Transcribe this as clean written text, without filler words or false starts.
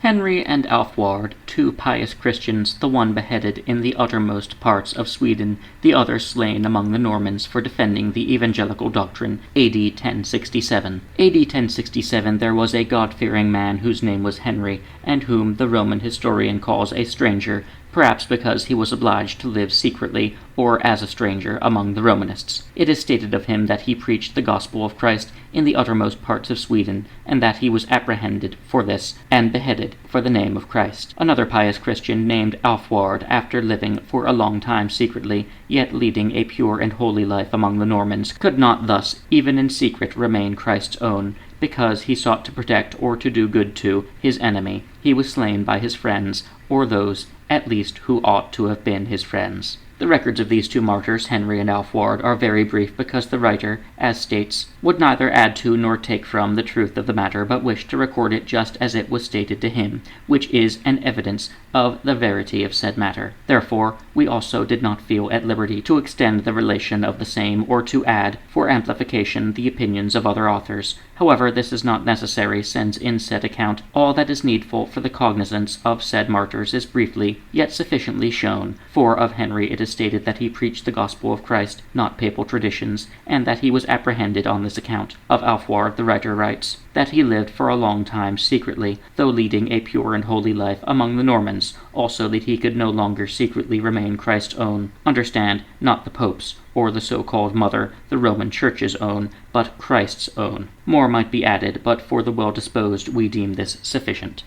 Henry and Alfuard, two pious Christians, the one beheaded in the uttermost parts of Sweden, the other slain among the Normans for defending the evangelical doctrine, A.D. 1067. A.D. 1067 there was a God-fearing man whose name was Henry, and whom the Roman historian calls a stranger, perhaps because he was obliged to live secretly, or as a stranger, among the Romanists. It is stated of him that he preached the gospel of Christ in the uttermost parts of Sweden, and that he was apprehended for this, and beheaded for the name of Christ. Another pious Christian named Alfuard, after living for a long time secretly, yet leading a pure and holy life among the Normans, could not thus, even in secret, remain Christ's own, because he sought to protect or to do good to his enemy. He was slain by his friends, or those, at least, who ought to have been his friends. The records of these two martyrs, Henry and Alfuard, are very brief because the writer, as states, would neither add to nor take from the truth of the matter, but wished to record it just as it was stated to him, which is an evidence of the verity of said matter. Therefore, we also did not feel at liberty to extend the relation of the same, or to add, for amplification, the opinions of other authors. However, this is not necessary, since in said account all that is needful for the cognizance of said martyrs is briefly, yet sufficiently shown. For of Henry it is stated that he preached the gospel of Christ, not papal traditions, and that he was apprehended on this account. Of Alfuard the writer writes, that he lived for a long time secretly, though leading a pure and holy life among the Normans, also that he could no longer secretly remain Christ's own. Understand, not the Pope's, or the so-called Mother, the Roman Church's own, but Christ's own. More might be added, but for the well-disposed we deem this sufficient.